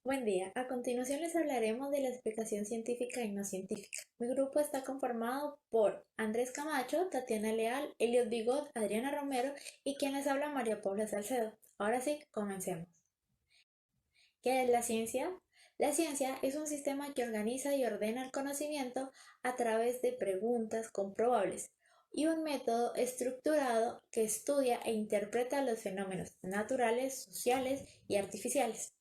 Buen día. A continuación les hablaremos de la explicación científica y no científica. Mi grupo está conformado por Andrés Camacho, Tatiana Leal, Eliot Bigot, Adriana Romero y quien les habla María Paula Salcedo. Ahora sí, comencemos. ¿Qué es la ciencia? La ciencia es un sistema que organiza y ordena el conocimiento a través de preguntas comprobables y un método estructurado que estudia e interpreta los fenómenos naturales, sociales y artificiales.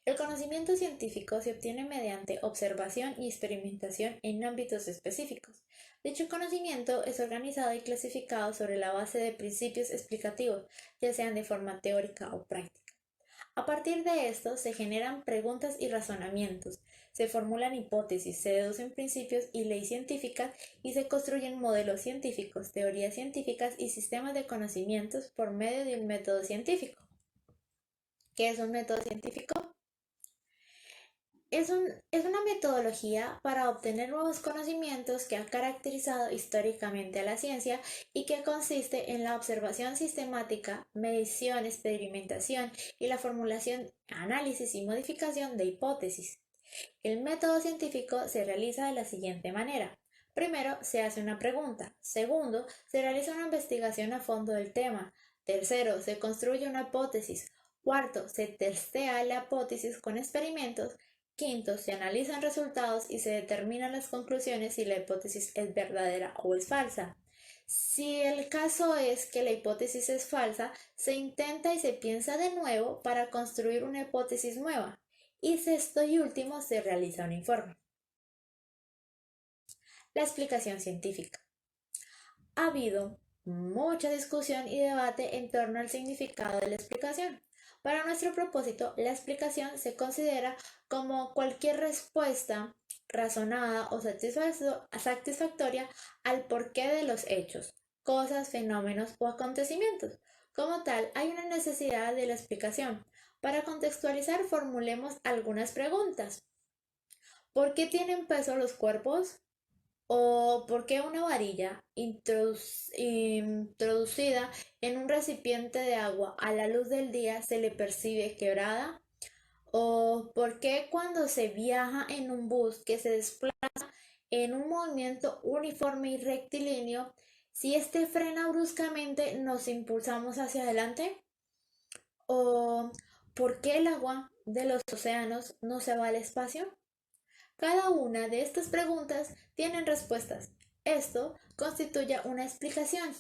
El conocimiento científico se obtiene mediante observación y experimentación en ámbitos específicos. Dicho conocimiento es organizado y clasificado sobre la base de principios explicativos, ya sean de forma teórica o práctica. A partir de esto se generan preguntas y razonamientos, se formulan hipótesis, se deducen principios y leyes científicas y se construyen modelos científicos, teorías científicas y sistemas de conocimientos por medio de un método científico. ¿Qué es un método científico? Es una metodología para obtener nuevos conocimientos que ha caracterizado históricamente a la ciencia y que consiste en la observación sistemática, medición, experimentación y la formulación, análisis y modificación de hipótesis. El método científico se realiza de la siguiente manera. Primero, se hace una pregunta. Segundo, se realiza una investigación a fondo del tema. Tercero, se construye una hipótesis. Cuarto, se testea la hipótesis con experimentos. Quinto, se analizan resultados y se determinan las conclusiones si la hipótesis es verdadera o es falsa. Si el caso es que la hipótesis es falsa, se intenta y se piensa de nuevo para construir una hipótesis nueva. Y sexto y último, se realiza un informe. La explicación científica. Ha habido mucha discusión y debate en torno al significado de la explicación. Para nuestro propósito, la explicación se considera como cualquier respuesta razonada o satisfactoria al porqué de los hechos, cosas, fenómenos o acontecimientos. Como tal, hay una necesidad de la explicación. Para contextualizar, formulemos algunas preguntas. ¿Por qué tienen peso los cuerpos? ¿O por qué una varilla introducida en un recipiente de agua a la luz del día se le percibe quebrada? ¿O por qué cuando se viaja en un bus que se desplaza en un movimiento uniforme y rectilíneo, si éste frena bruscamente nos impulsamos hacia adelante? ¿O por qué el agua de los océanos no se va al espacio? Cada una de estas preguntas tienen respuestas. Esto constituye una explicación.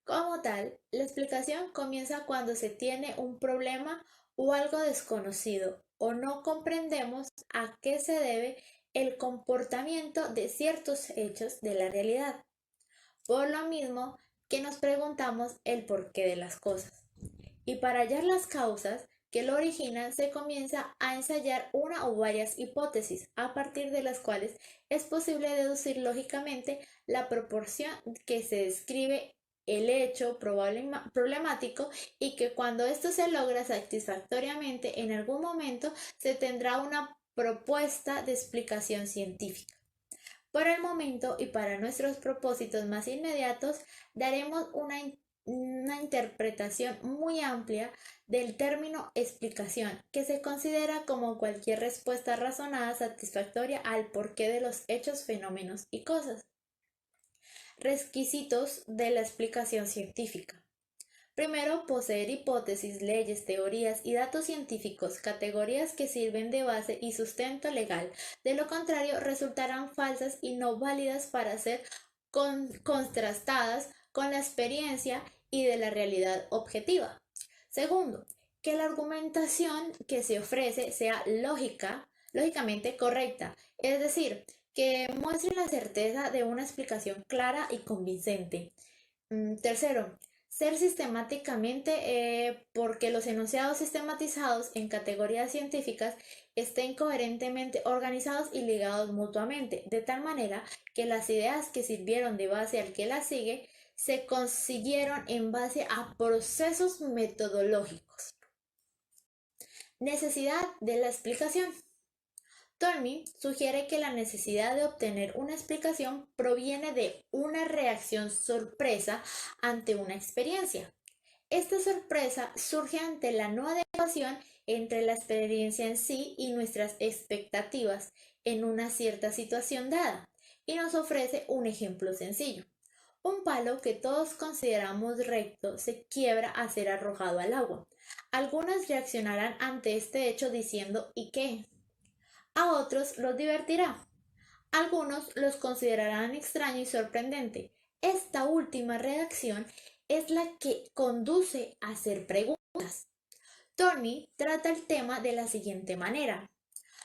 Como tal, la explicación comienza cuando se tiene un problema o algo desconocido o no comprendemos a qué se debe el comportamiento de ciertos hechos de la realidad. Por lo mismo que nos preguntamos el porqué de las cosas. Y para hallar las causas que lo originan, se comienza a ensayar una o varias hipótesis, a partir de las cuales es posible deducir lógicamente la proporción que se describe el hecho problemático y que cuando esto se logra satisfactoriamente en algún momento se tendrá una propuesta de explicación científica. Por el momento y para nuestros propósitos más inmediatos, daremos una interpretación muy amplia del término explicación, que se considera como cualquier respuesta razonada satisfactoria al porqué de los hechos, fenómenos y cosas. Requisitos de la explicación científica. Primero, poseer hipótesis, leyes, teorías y datos científicos, categorías que sirven de base y sustento legal. De lo contrario, resultarán falsas y no válidas para ser contrastadas con la experiencia y de la realidad objetiva. Segundo, que la argumentación que se ofrece sea lógicamente correcta, es decir, que muestre la certeza de una explicación clara y convincente. Tercero, ser sistemáticamente porque los enunciados sistematizados en categorías científicas estén coherentemente organizados y ligados mutuamente, de tal manera que las ideas que sirvieron de base al que las sigue se consiguieron en base a procesos metodológicos. Necesidad de la explicación. Tormi sugiere que la necesidad de obtener una explicación proviene de una reacción sorpresa ante una experiencia. Esta sorpresa surge ante la no adecuación entre la experiencia en sí y nuestras expectativas en una cierta situación dada, y nos ofrece un ejemplo sencillo. Un palo que todos consideramos recto se quiebra a ser arrojado al agua. Algunos reaccionarán ante este hecho diciendo ¿y qué? A otros los divertirá. Algunos los considerarán extraño y sorprendente. Esta última reacción es la que conduce a hacer preguntas. Tony trata el tema de la siguiente manera.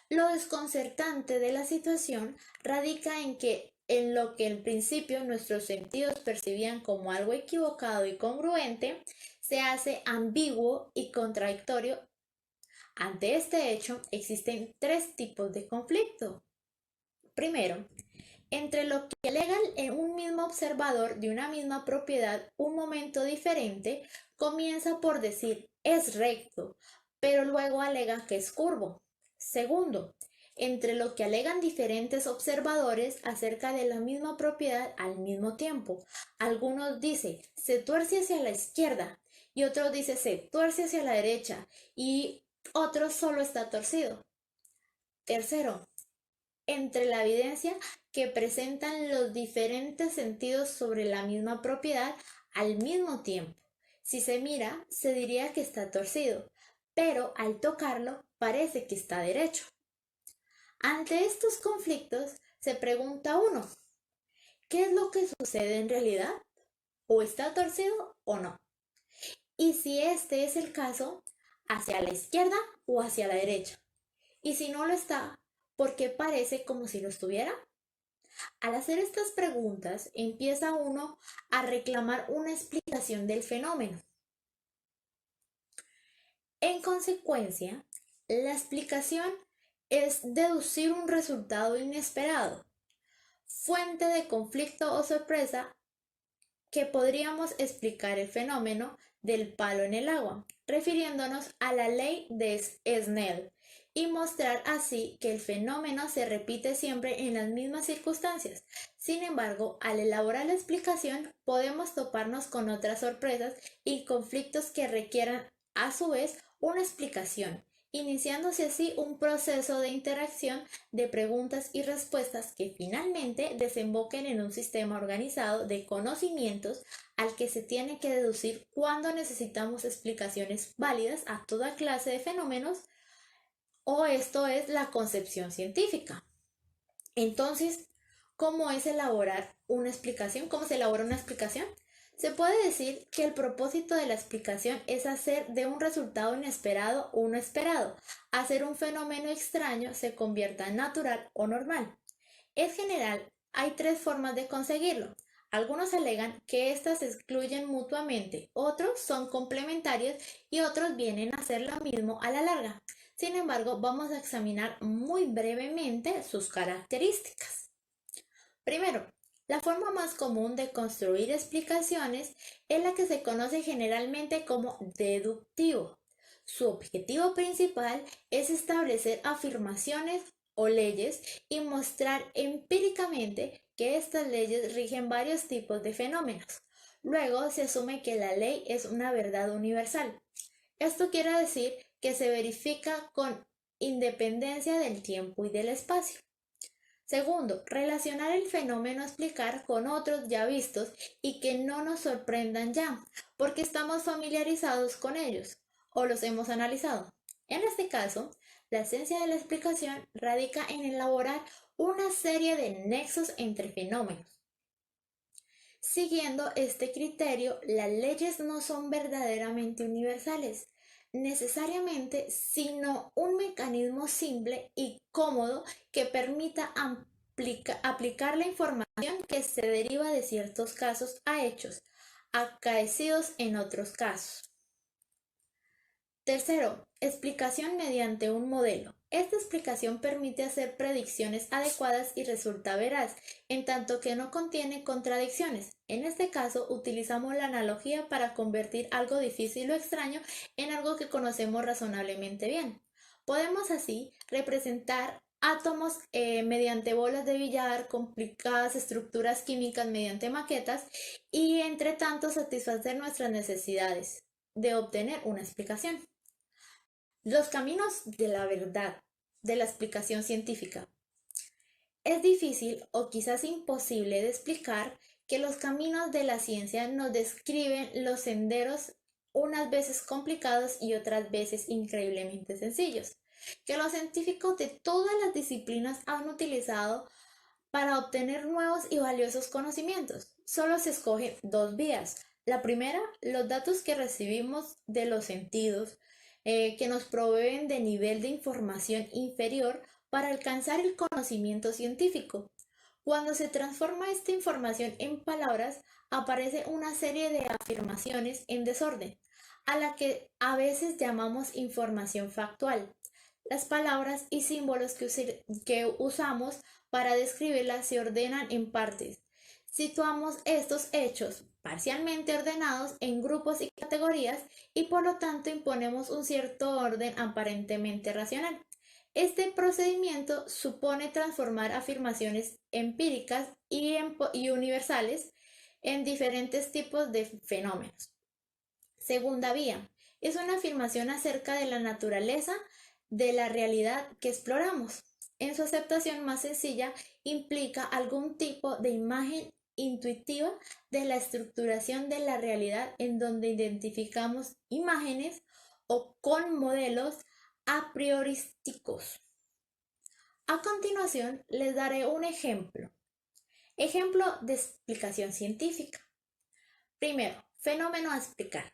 Lo desconcertante de la situación radica en lo que en principio nuestros sentidos percibían como algo equivocado y congruente, se hace ambiguo y contradictorio. Ante este hecho, existen tres tipos de conflicto. Primero, entre lo que alega un mismo observador de una misma propiedad un momento diferente, comienza por decir es recto, pero luego alega que es curvo. Segundo, entre lo que alegan diferentes observadores acerca de la misma propiedad al mismo tiempo. Algunos dicen se tuerce hacia la izquierda y otros dicen se tuerce hacia la derecha y otros solo está torcido. Tercero, entre la evidencia que presentan los diferentes sentidos sobre la misma propiedad al mismo tiempo. Si se mira, se diría que está torcido, pero al tocarlo parece que está derecho. Ante estos conflictos se pregunta uno, ¿qué es lo que sucede en realidad? ¿O está torcido o no? Y si este es el caso, ¿hacia la izquierda o hacia la derecha? Y si no lo está, ¿por qué parece como si lo estuviera? Al hacer estas preguntas, empieza uno a reclamar una explicación del fenómeno. En consecuencia, la explicación es deducir un resultado inesperado, fuente de conflicto o sorpresa que podríamos explicar el fenómeno del palo en el agua, refiriéndonos a la ley de Snell, y mostrar así que el fenómeno se repite siempre en las mismas circunstancias. Sin embargo, al elaborar la explicación, podemos toparnos con otras sorpresas y conflictos que requieran a su vez una explicación, iniciándose así un proceso de interacción de preguntas y respuestas que finalmente desemboquen en un sistema organizado de conocimientos al que se tiene que deducir cuando necesitamos explicaciones válidas a toda clase de fenómenos, o esto es la concepción científica. Entonces, ¿cómo es elaborar una explicación? ¿Cómo se elabora una explicación? Se puede decir que el propósito de la explicación es hacer de un resultado inesperado uno esperado, hacer un fenómeno extraño se convierta en natural o normal. En general, hay tres formas de conseguirlo. Algunos alegan que éstas se excluyen mutuamente, otros son complementarios y otros vienen a ser lo mismo a la larga. Sin embargo, vamos a examinar muy brevemente sus características. Primero, la forma más común de construir explicaciones es la que se conoce generalmente como deductivo. Su objetivo principal es establecer afirmaciones o leyes y mostrar empíricamente que estas leyes rigen varios tipos de fenómenos. Luego se asume que la ley es una verdad universal. Esto quiere decir que se verifica con independencia del tiempo y del espacio. Segundo, relacionar el fenómeno a explicar con otros ya vistos y que no nos sorprendan ya, porque estamos familiarizados con ellos o los hemos analizado. En este caso, la esencia de la explicación radica en elaborar una serie de nexos entre fenómenos. Siguiendo este criterio, las leyes no son verdaderamente universales, necesariamente, sino un mecanismo simple y cómodo que permita aplicar la información que se deriva de ciertos casos a hechos acaecidos en otros casos. Tercero, explicación mediante un modelo. Esta explicación permite hacer predicciones adecuadas y resulta veraz, en tanto que no contiene contradicciones. En este caso, utilizamos la analogía para convertir algo difícil o extraño en algo que conocemos razonablemente bien. Podemos así representar átomos mediante bolas de billar, complicadas estructuras químicas mediante maquetas y entre tanto satisfacer nuestras necesidades de obtener una explicación. Los caminos de la verdad, de la explicación científica. Es difícil o quizás imposible de explicar que los caminos de la ciencia nos describen los senderos unas veces complicados y otras veces increíblemente sencillos, que los científicos de todas las disciplinas han utilizado para obtener nuevos y valiosos conocimientos. Solo se escogen dos vías. La primera, los datos que recibimos de los sentidos, que nos proveen de nivel de información inferior para alcanzar el conocimiento científico. Cuando se transforma esta información en palabras, aparece una serie de afirmaciones en desorden, a la que a veces llamamos información factual. Las palabras y símbolos que usamos para describirlas se ordenan en partes. Situamos estos hechos parcialmente ordenados en grupos y categorías y por lo tanto imponemos un cierto orden aparentemente racional. Este procedimiento supone transformar afirmaciones empíricas y universales en diferentes tipos de fenómenos. Segunda vía, es una afirmación acerca de la naturaleza de la realidad que exploramos. En su aceptación más sencilla, implica algún tipo de imagen intuitiva de la estructuración de la realidad en donde identificamos imágenes o con modelos a priorísticos. A continuación, les daré un ejemplo. Ejemplo de explicación científica. Primero, fenómeno a explicar.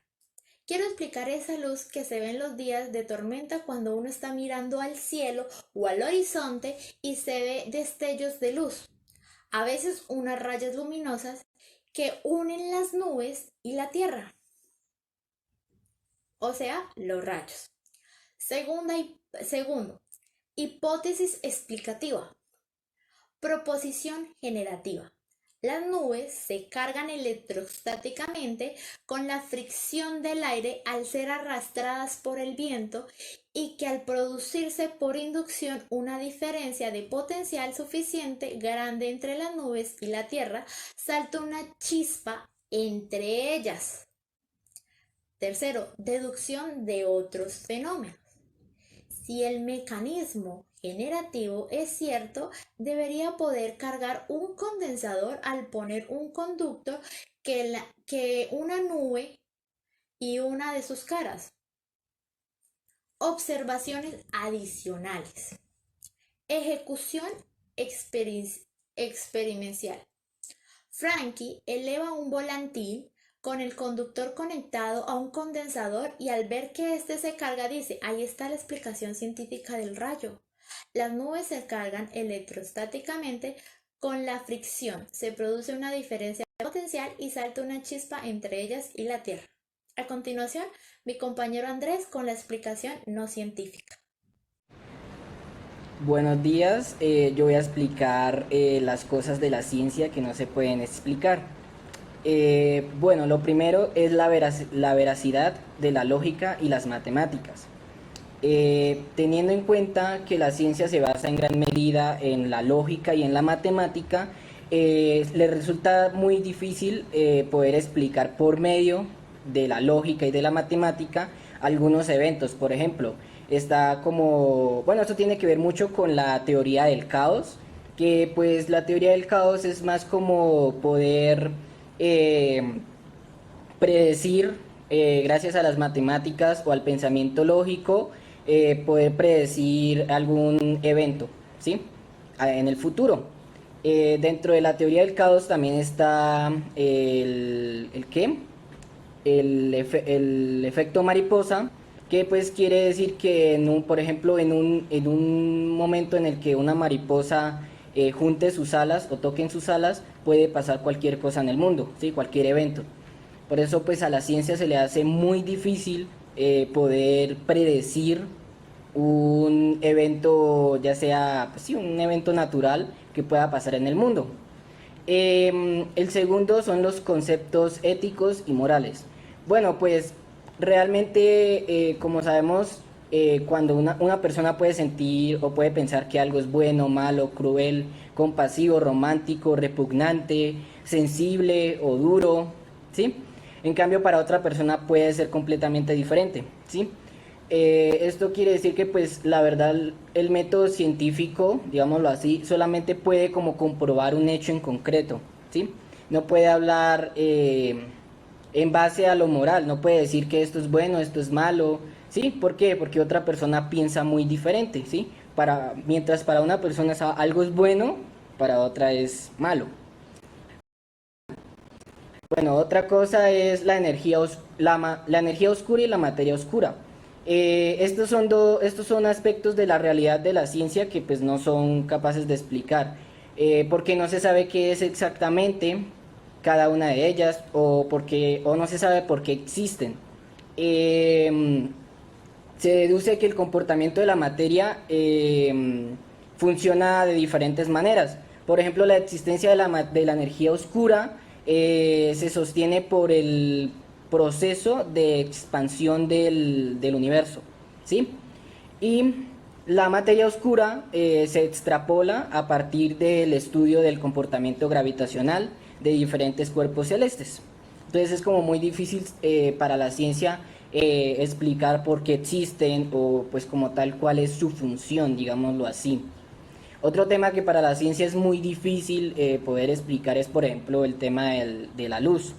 Quiero explicar esa luz que se ve en los días de tormenta cuando uno está mirando al cielo o al horizonte y se ve destellos de luz. A veces unas rayas luminosas que unen las nubes y la tierra. O sea, los rayos. Segundo, hipótesis explicativa. Proposición generativa. Las nubes se cargan electrostáticamente con la fricción del aire al ser arrastradas por el viento y que al producirse por inducción una diferencia de potencial suficiente grande entre las nubes y la Tierra, salta una chispa entre ellas. Tercero, deducción de otros fenómenos. Si el mecanismo generativo es cierto, debería poder cargar un condensador al poner un conducto que una nube y una de sus caras. Observaciones adicionales. Ejecución experimental. Frankie eleva un volantín con el conductor conectado a un condensador y al ver que éste se carga dice, ahí está la explicación científica del rayo. Las nubes se cargan electrostáticamente con la fricción, se produce una diferencia de potencial y salta una chispa entre ellas y la Tierra. A continuación, mi compañero Andrés con la explicación no científica. Buenos días, yo voy a explicar las cosas de la ciencia que no se pueden explicar. Bueno, lo primero es la veracidad de la lógica y las matemáticas. Teniendo en cuenta que la ciencia se basa en gran medida en la lógica y en la matemática, le resulta muy difícil poder explicar por medio de la lógica y de la matemática algunos eventos. Por ejemplo, está como, bueno, esto tiene que ver mucho con la teoría del caos, que pues la teoría del caos es más como poder eh, predecir, gracias a las matemáticas o al pensamiento lógico, poder predecir algún evento, ¿sí? En el futuro. Dentro de la teoría del caos también está el ¿qué? El efecto mariposa, que pues quiere decir que por ejemplo en un momento en el que una mariposa junte sus alas o toquen sus alas, puede pasar cualquier cosa en el mundo, ¿sí? Cualquier evento. Por eso pues a la ciencia se le hace muy difícil poder predecir un evento, ya sea pues sí, un evento natural que pueda pasar en el mundo. El segundo son los conceptos éticos y morales. Bueno, pues realmente, como sabemos, cuando una persona puede sentir o puede pensar que algo es bueno, malo, cruel, compasivo, romántico, repugnante, sensible o duro, ¿sí? En cambio, para otra persona puede ser completamente diferente, ¿sí? Esto quiere decir que pues la verdad el método científico, digámoslo así, solamente puede como comprobar un hecho en concreto, ¿sí? No puede hablar en base a lo moral, no puede decir que esto es bueno, esto es malo, ¿sí? ¿Por qué? Porque otra persona piensa muy diferente, ¿sí? Mientras para una persona algo es bueno, para otra es malo. Bueno, otra cosa es la energía, la energía oscura y la materia oscura. Estos son aspectos de la realidad de la ciencia que pues no son capaces de explicar, porque no se sabe qué es exactamente cada una de ellas o no se sabe por qué existen. Eh, Se deduce que el comportamiento de la materia funciona de diferentes maneras. Por ejemplo, la existencia de la energía oscura se sostiene por el proceso de expansión del universo, ¿sí? Y la materia oscura se extrapola a partir del estudio del comportamiento gravitacional de diferentes cuerpos celestes. Entonces es como muy difícil para la ciencia explicar por qué existen o pues como tal cuál es su función, digámoslo así. Otro tema que para la ciencia es muy difícil poder explicar es por ejemplo el tema de la luz,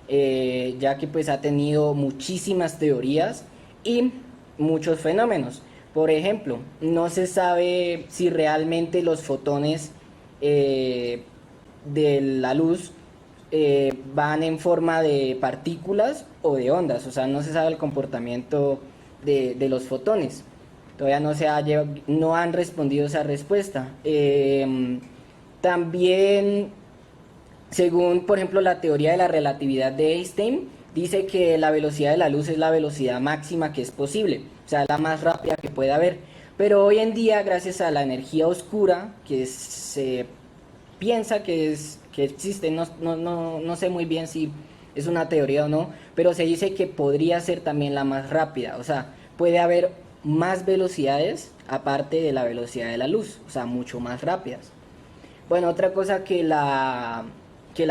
ya que pues ha tenido muchísimas teorías y muchos fenómenos. Por ejemplo, no se sabe si realmente los fotones de la luz van en forma de partículas o de ondas, o sea, no se sabe el comportamiento de los fotones. Todavía no han respondido esa respuesta. También, según, por ejemplo, la teoría de la relatividad de Einstein, dice que la velocidad de la luz es la velocidad máxima que es posible, o sea, la más rápida que puede haber. Pero hoy en día, gracias a la energía oscura, que se piensa que existe, no sé muy bien si es una teoría o no, pero se dice que podría ser también la más rápida, o sea, puede haber más velocidades aparte de la velocidad de la luz, o sea, mucho más rápidas. Bueno, otra cosa que la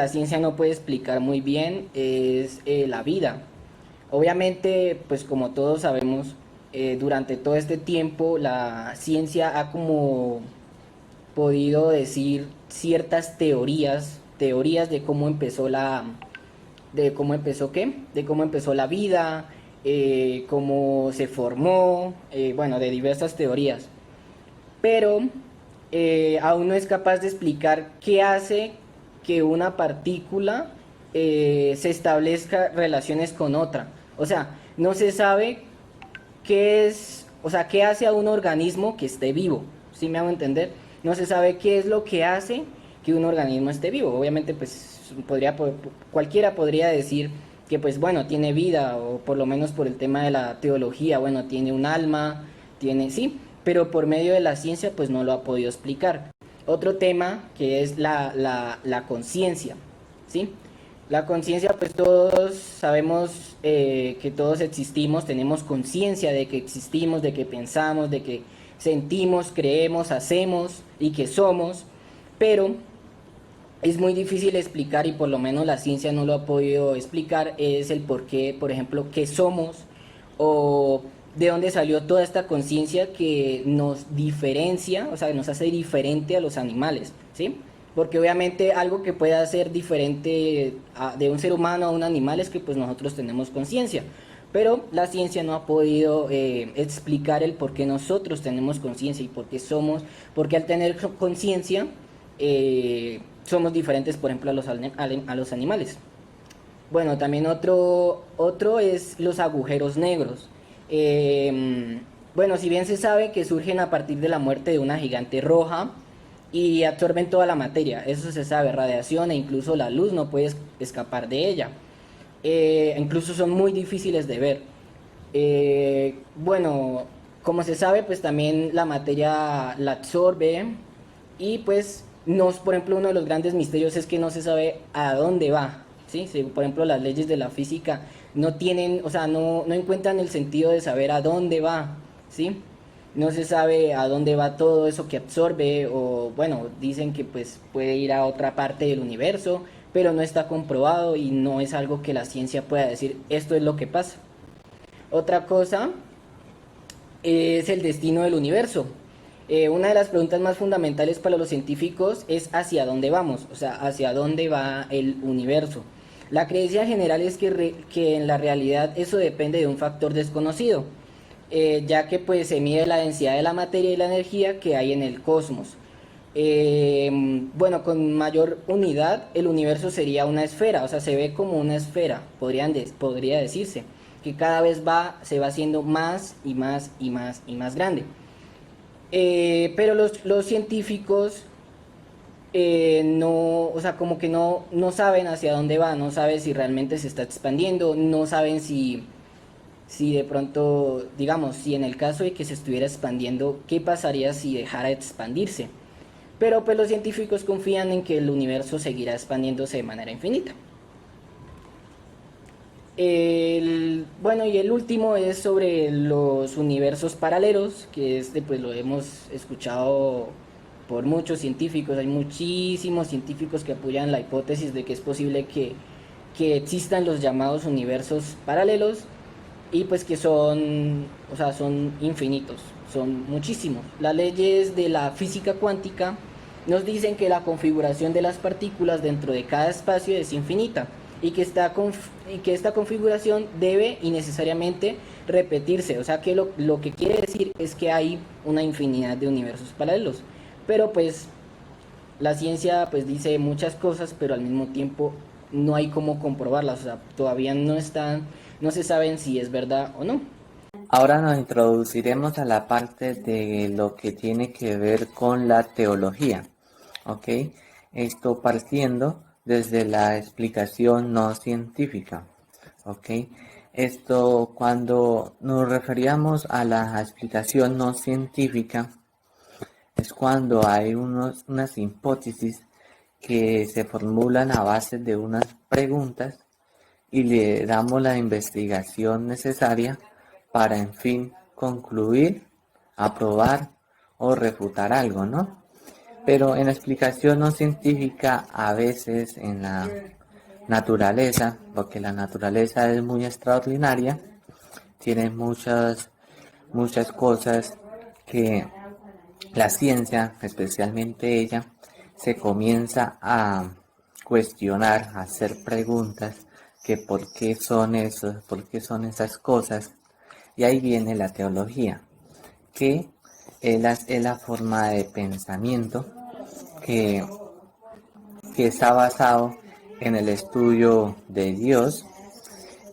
ciencia no puede explicar muy bien es la vida. Obviamente, pues como todos sabemos, durante todo este tiempo la ciencia ha como podido decir ciertas teorías de cómo empezó qué, de cómo empezó la vida, cómo se formó, bueno, de diversas teorías. Pero aún no es capaz de explicar qué hace que una partícula se establezca relaciones con otra. O sea, no se sabe qué es, o sea, qué hace a un organismo que esté vivo, ¿sí me hago entender? No se sabe qué es lo que hace que un organismo esté vivo. Obviamente, pues cualquiera podría decir que, pues bueno, tiene vida, o por lo menos por el tema de la teología, bueno, tiene un alma, tiene, sí, pero por medio de la ciencia, pues no lo ha podido explicar. Otro tema que es la conciencia, ¿sí? La conciencia, pues todos sabemos que todos existimos, tenemos conciencia de que existimos, de que pensamos, de que sentimos, creemos, hacemos y que somos, pero es muy difícil explicar y por lo menos la ciencia no lo ha podido explicar, es el por qué, por ejemplo, qué somos o de dónde salió toda esta conciencia que nos diferencia, o sea, nos hace diferente a los animales, ¿sí? Porque obviamente algo que pueda ser diferente de un ser humano a un animal es que pues nosotros tenemos conciencia, pero la ciencia no ha podido explicar el por qué nosotros tenemos conciencia y por qué somos, porque al tener conciencia somos diferentes, por ejemplo, a los animales. Bueno, también otro es los agujeros negros. Bueno, si bien se sabe que surgen a partir de la muerte de una gigante roja y absorben toda la materia, eso se sabe, radiación e incluso la luz no puede escapar de ella. Incluso son muy difíciles de ver. Bueno, como se sabe, pues también la materia la absorbe y pues por ejemplo, uno de los grandes misterios es que no se sabe a dónde va, ¿sí? Si, por ejemplo, las leyes de la física no tienen, o sea, no encuentran el sentido de saber a dónde va, ¿sí? No se sabe a dónde va todo eso que absorbe o, bueno, dicen que pues puede ir a otra parte del universo, pero no está comprobado y no es algo que la ciencia pueda decir, esto es lo que pasa. Otra cosa es el destino del universo. Una de las preguntas más fundamentales para los científicos es hacia dónde vamos, o sea, hacia dónde va el universo. La creencia general es que en la realidad eso depende de un factor desconocido, ya que pues se mide la densidad de la materia y la energía que hay en el cosmos. Bueno, con mayor unidad el universo sería una esfera, o sea, se ve como una esfera, podría decirse, que cada vez se va haciendo más y más y más y más grande. Pero los científicos no, o sea, como que no saben hacia dónde va, no saben si realmente se está expandiendo, no saben si de pronto, digamos, si en el caso de que se estuviera expandiendo, ¿qué pasaría si dejara de expandirse? Pero pues los científicos confían en que el universo seguirá expandiéndose de manera infinita. Bueno, y el último es sobre los universos paralelos, que este pues lo hemos escuchado por muchos científicos. Hay muchísimos científicos que apoyan la hipótesis de que es posible que existan los llamados universos paralelos y pues que son, o sea, son infinitos, son muchísimos. Las leyes de la física cuántica nos dicen que la configuración de las partículas dentro de cada espacio es infinita y que esta configuración debe y necesariamente repetirse. O sea que lo que quiere decir es que hay una infinidad de universos paralelos. Pero pues la ciencia pues dice muchas cosas, pero al mismo tiempo no hay cómo comprobarlas. O sea, todavía no se saben si es verdad o no. Ahora nos introduciremos a la parte de lo que tiene que ver con la teología, ¿ok? Esto partiendo desde la explicación no científica, ¿ok? Esto cuando nos referíamos a la explicación no científica es cuando hay unas hipótesis que se formulan a base de unas preguntas y le damos la investigación necesaria para, en fin, concluir, aprobar o refutar algo, ¿no? Pero en la explicación no científica, a veces en la naturaleza, porque la naturaleza es muy extraordinaria, tiene muchas cosas que la ciencia, especialmente ella, se comienza a cuestionar, a hacer preguntas, que por qué son esos, por qué son esas cosas. Y ahí viene la teología, que es la forma de pensamiento que, que está basado en el estudio de Dios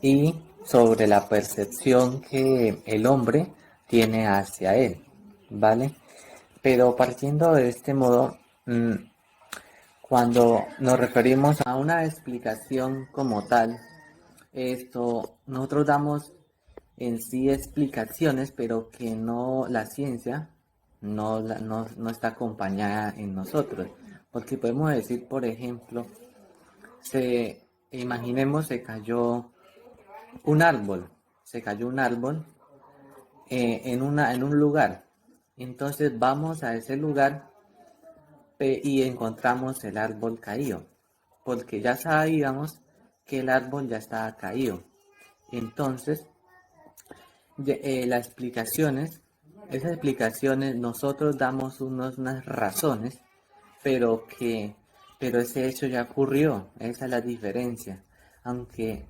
y sobre la percepción que el hombre tiene hacia él, ¿vale? Pero partiendo de este modo, cuando nos referimos a una explicación como tal, nosotros damos en sí explicaciones, pero que no la ciencia no está acompañada en nosotros. Porque podemos decir, por ejemplo, imaginemos se cayó un árbol en un lugar. Entonces vamos a ese lugar y encontramos el árbol caído, porque ya sabíamos que el árbol ya estaba caído. Entonces, esas explicaciones nosotros damos unas razones, pero ese hecho ya ocurrió, esa es la diferencia. Aunque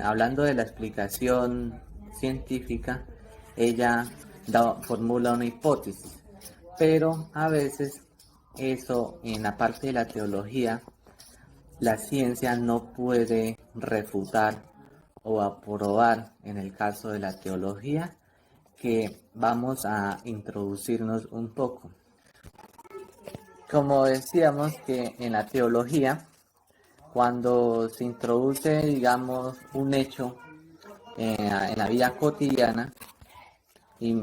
hablando de la explicación científica, ella formula una hipótesis, pero a veces eso en la parte de la teología, la ciencia no puede refutar o aprobar en el caso de la teología, que vamos a introducirnos un poco. Como decíamos que en la teología, cuando se introduce, digamos, un hecho en la vida cotidiana, y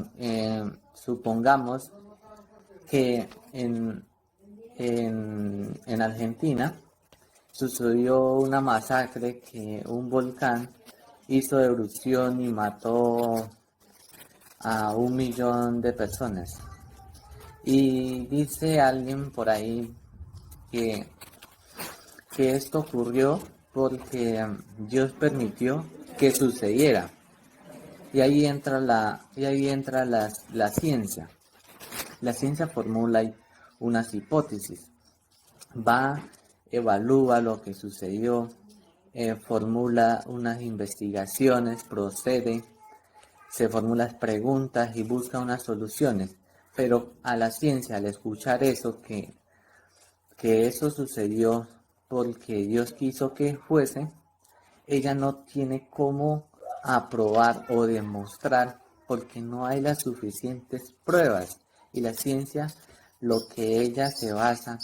supongamos que en Argentina sucedió una masacre, que un volcán hizo erupción y mató a 1 millón de personas. Y dice alguien por ahí que, que esto ocurrió porque Dios permitió que sucediera. Y ahí entra la ciencia. La ciencia formula unas hipótesis, evalúa lo que sucedió, formula unas investigaciones, procede, se formulan preguntas y busca unas soluciones. Pero a la ciencia, al escuchar eso, que eso sucedió porque Dios quiso que fuese, ella no tiene cómo aprobar o demostrar porque no hay las suficientes pruebas. Y la ciencia, lo que ella se basa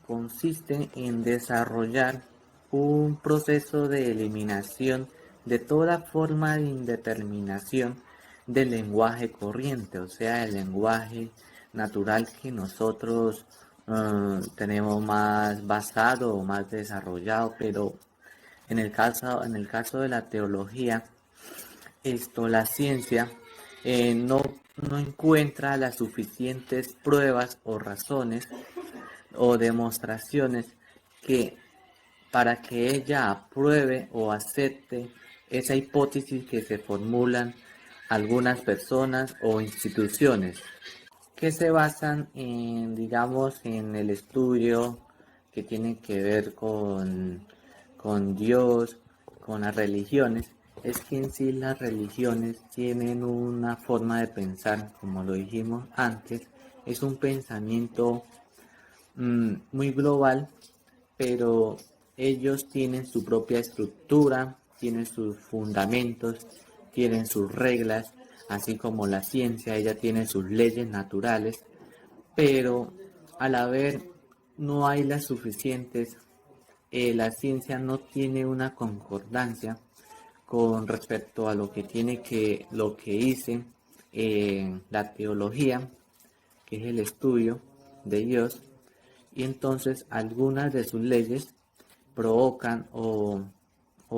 consiste en desarrollar un proceso de eliminación de toda forma de indeterminación del lenguaje corriente, o sea, el lenguaje natural que nosotros tenemos más basado o más desarrollado, pero en el caso de la teología, la ciencia no encuentra las suficientes pruebas o razones o demostraciones que para que ella apruebe o acepte esa hipótesis que se formulan algunas personas o instituciones que se basan en, digamos, en el estudio que tiene que ver con Dios, con las religiones. Es que en sí las religiones tienen una forma de pensar, como lo dijimos antes, es un pensamiento muy global, pero ellos tienen su propia estructura, tienen sus fundamentos, tienen sus reglas, así como la ciencia, ella tiene sus leyes naturales, pero al haber no hay las suficientes, la ciencia no tiene una concordancia con respecto a lo que dice la teología, que es el estudio de Dios, y entonces algunas de sus leyes provocan o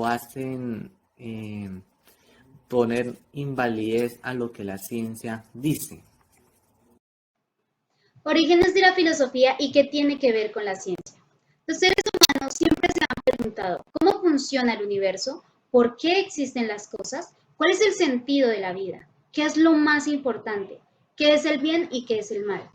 hacen poner invalidez a lo que la ciencia dice. Orígenes de la filosofía y qué tiene que ver con la ciencia. Los seres humanos siempre se han preguntado cómo funciona el universo, por qué existen las cosas, cuál es el sentido de la vida, qué es lo más importante, qué es el bien y qué es el mal.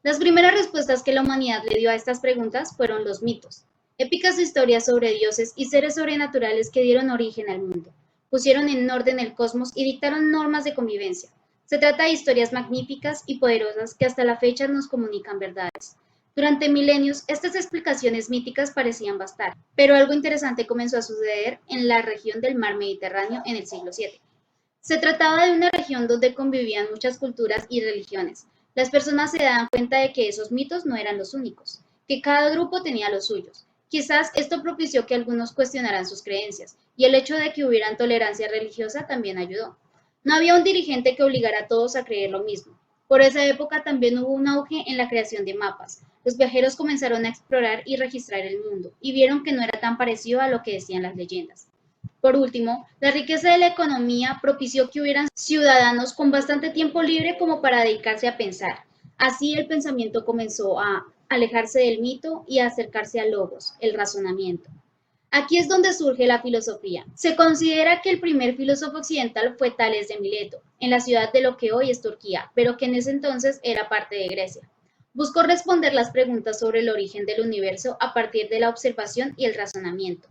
Las primeras respuestas que la humanidad le dio a estas preguntas fueron los mitos, épicas historias sobre dioses y seres sobrenaturales que dieron origen al mundo, pusieron en orden el cosmos y dictaron normas de convivencia. Se trata de historias magníficas y poderosas que hasta la fecha nos comunican verdades. Durante milenios, estas explicaciones míticas parecían bastar, pero algo interesante comenzó a suceder en la región del mar Mediterráneo en el siglo VII. Se trataba de una región donde convivían muchas culturas y religiones. Las personas se daban cuenta de que esos mitos no eran los únicos, que cada grupo tenía los suyos. Quizás esto propició que algunos cuestionaran sus creencias, y el hecho de que hubieran tolerancia religiosa también ayudó. No había un dirigente que obligara a todos a creer lo mismo. Por esa época también hubo un auge en la creación de mapas. Los viajeros comenzaron a explorar y registrar el mundo, y vieron que no era tan parecido a lo que decían las leyendas. Por último, la riqueza de la economía propició que hubieran ciudadanos con bastante tiempo libre como para dedicarse a pensar. Así el pensamiento comenzó a alejarse del mito y a acercarse al logos, el razonamiento. Aquí es donde surge la filosofía. Se considera que el primer filósofo occidental fue Tales de Mileto, en la ciudad de lo que hoy es Turquía, pero que en ese entonces era parte de Grecia. Buscó responder las preguntas sobre el origen del universo a partir de la observación y el razonamiento.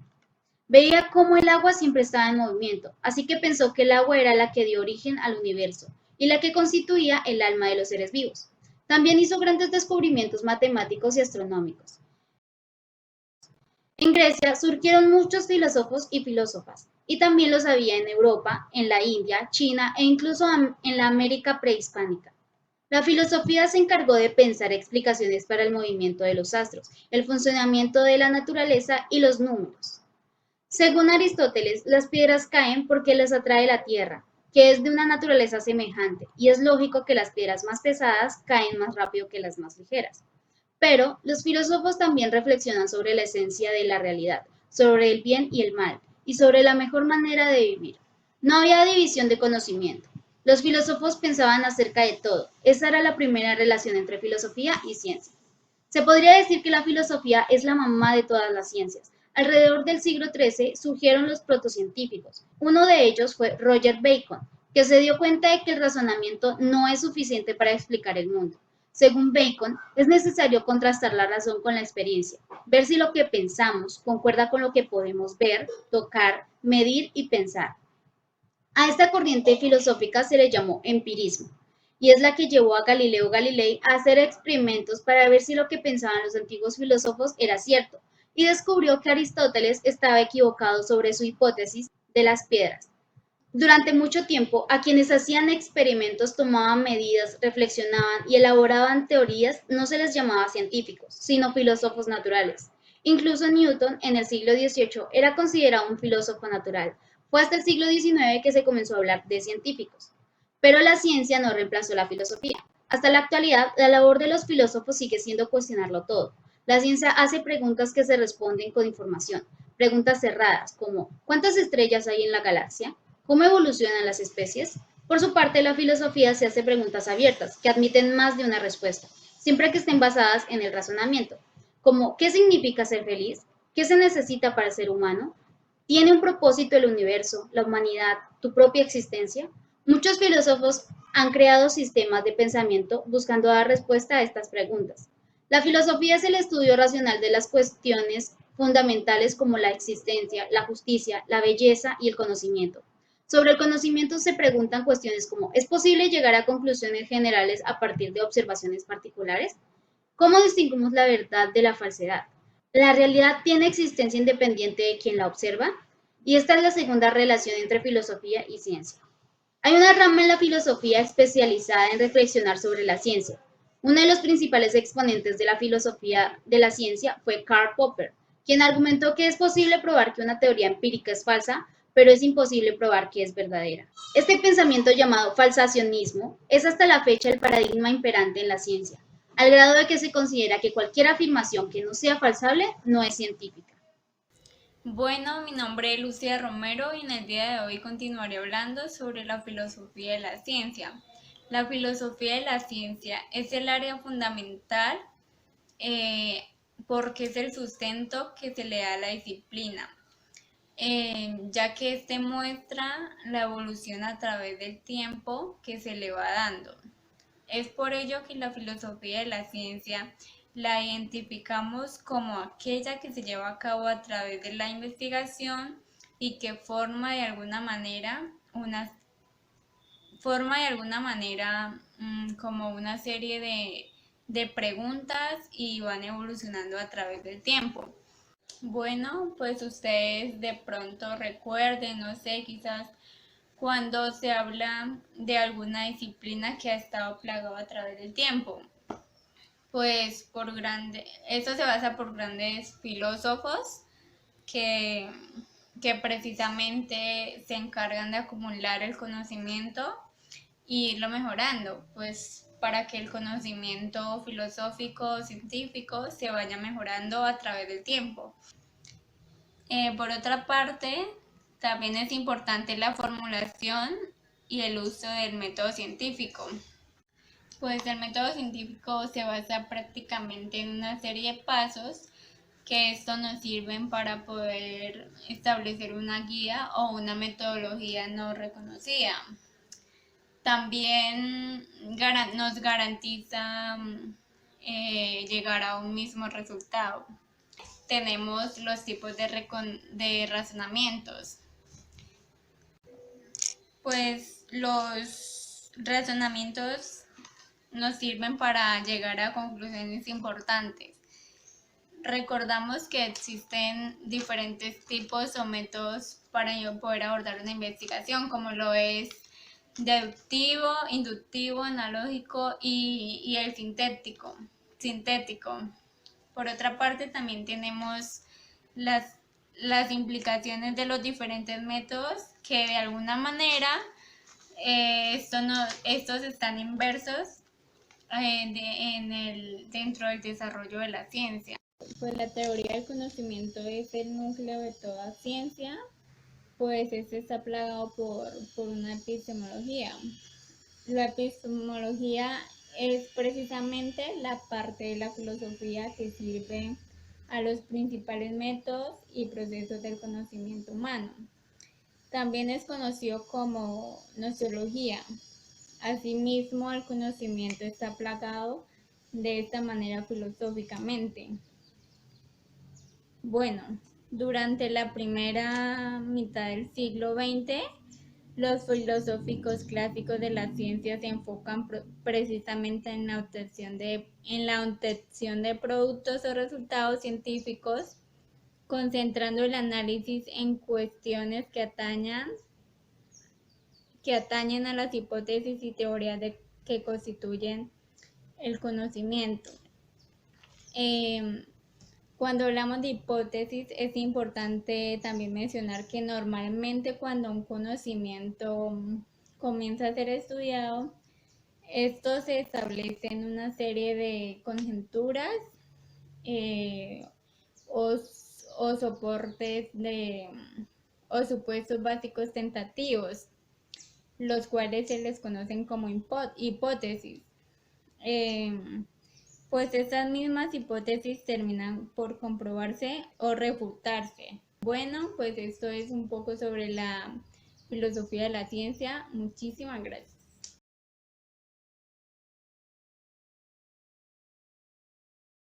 Veía cómo el agua siempre estaba en movimiento, así que pensó que el agua era la que dio origen al universo y la que constituía el alma de los seres vivos. También hizo grandes descubrimientos matemáticos y astronómicos. En Grecia surgieron muchos filósofos y filósofas, y también los había en Europa, en la India, China e incluso en la América prehispánica. La filosofía se encargó de pensar explicaciones para el movimiento de los astros, el funcionamiento de la naturaleza y los números. Según Aristóteles, las piedras caen porque las atrae la tierra, que es de una naturaleza semejante, y es lógico que las piedras más pesadas caen más rápido que las más ligeras. Pero los filósofos también reflexionan sobre la esencia de la realidad, sobre el bien y el mal, y sobre la mejor manera de vivir. No había división de conocimiento. Los filósofos pensaban acerca de todo. Esa era la primera relación entre filosofía y ciencia. Se podría decir que la filosofía es la mamá de todas las ciencias. Alrededor del siglo XIII surgieron los protocientíficos. Uno de ellos fue Roger Bacon, que se dio cuenta de que el razonamiento no es suficiente para explicar el mundo. Según Bacon, es necesario contrastar la razón con la experiencia, ver si lo que pensamos concuerda con lo que podemos ver, tocar, medir y pensar. A esta corriente filosófica se le llamó empirismo, y es la que llevó a Galileo Galilei a hacer experimentos para ver si lo que pensaban los antiguos filósofos era cierto, y descubrió que Aristóteles estaba equivocado sobre su hipótesis de las piedras. Durante mucho tiempo, a quienes hacían experimentos, tomaban medidas, reflexionaban y elaboraban teorías, no se les llamaba científicos, sino filósofos naturales. Incluso Newton, en el siglo XVIII, era considerado un filósofo natural. Fue hasta el siglo XIX que se comenzó a hablar de científicos. Pero la ciencia no reemplazó la filosofía. Hasta la actualidad, la labor de los filósofos sigue siendo cuestionarlo todo. La ciencia hace preguntas que se responden con información, preguntas cerradas, como ¿cuántas estrellas hay en la galaxia? ¿Cómo evolucionan las especies? Por su parte, la filosofía se hace preguntas abiertas, que admiten más de una respuesta, siempre que estén basadas en el razonamiento, como ¿qué significa ser feliz? ¿Qué se necesita para ser humano? ¿Tiene un propósito el universo, la humanidad, tu propia existencia? Muchos filósofos han creado sistemas de pensamiento buscando dar respuesta a estas preguntas. La filosofía es el estudio racional de las cuestiones fundamentales como la existencia, la justicia, la belleza y el conocimiento. Sobre el conocimiento se preguntan cuestiones como ¿es posible llegar a conclusiones generales a partir de observaciones particulares? ¿Cómo distinguimos la verdad de la falsedad? ¿La realidad tiene existencia independiente de quien la observa? Y esta es la segunda relación entre filosofía y ciencia. Hay una rama en la filosofía especializada en reflexionar sobre la ciencia. Uno de los principales exponentes de la filosofía de la ciencia fue Karl Popper, quien argumentó que es posible probar que una teoría empírica es falsa, pero es imposible probar que es verdadera. Este pensamiento llamado falsacionismo es hasta la fecha el paradigma imperante en la ciencia, al grado de que se considera que cualquier afirmación que no sea falsable no es científica. Bueno, mi nombre es Lucía Romero y en el día de hoy continuaré hablando sobre la filosofía de la ciencia. La filosofía de la ciencia es el área fundamental porque es el sustento que se le da a la disciplina, ya que este muestra la evolución a través del tiempo que se le va dando. Es por ello que la filosofía de la ciencia la identificamos como aquella que se lleva a cabo a través de la investigación y que forma de alguna manera como una serie de preguntas y van evolucionando a través del tiempo. Bueno, pues ustedes de pronto recuerden, no sé, quizás cuando se habla de alguna disciplina que ha estado plagada a través del tiempo. Pues esto se basa por grandes filósofos que, que precisamente se encargan de acumular el conocimiento y irlo mejorando, pues para que el conocimiento filosófico, científico se vaya mejorando a través del tiempo. Por otra parte, también es importante la formulación y el uso del método científico. Pues el método científico se basa prácticamente en una serie de pasos que esto nos sirven para poder establecer una guía o una metodología no reconocida. También nos garantiza llegar a un mismo resultado. Tenemos los tipos de razonamientos. Pues los razonamientos nos sirven para llegar a conclusiones importantes. Recordamos que existen diferentes tipos o métodos para poder abordar una investigación, como lo es deductivo, inductivo, analógico y el sintético. Por otra parte, también tenemos las implicaciones de los diferentes métodos que de alguna manera estos están inversos dentro del desarrollo de la ciencia. Pues la teoría del conocimiento es el núcleo de toda ciencia, pues este está plagado por una epistemología. La epistemología es precisamente la parte de la filosofía que sirve a los principales métodos y procesos del conocimiento humano. También es conocido como gnoseología. Asimismo, el conocimiento está plagado de esta manera filosóficamente. Bueno, durante la primera mitad del siglo XX, los filosóficos clásicos de la ciencia se enfocan precisamente en la obtención de productos o resultados científicos, concentrando el análisis en cuestiones que atañen a las hipótesis y teorías que constituyen el conocimiento. Cuando hablamos de hipótesis, es importante también mencionar que normalmente cuando un conocimiento comienza a ser estudiado, esto se establece en una serie de conjeturas o soportes o supuestos básicos tentativos, los cuales se les conocen como hipótesis. Pues estas mismas hipótesis terminan por comprobarse o refutarse. Bueno, pues esto es un poco sobre la filosofía de la ciencia. Muchísimas gracias.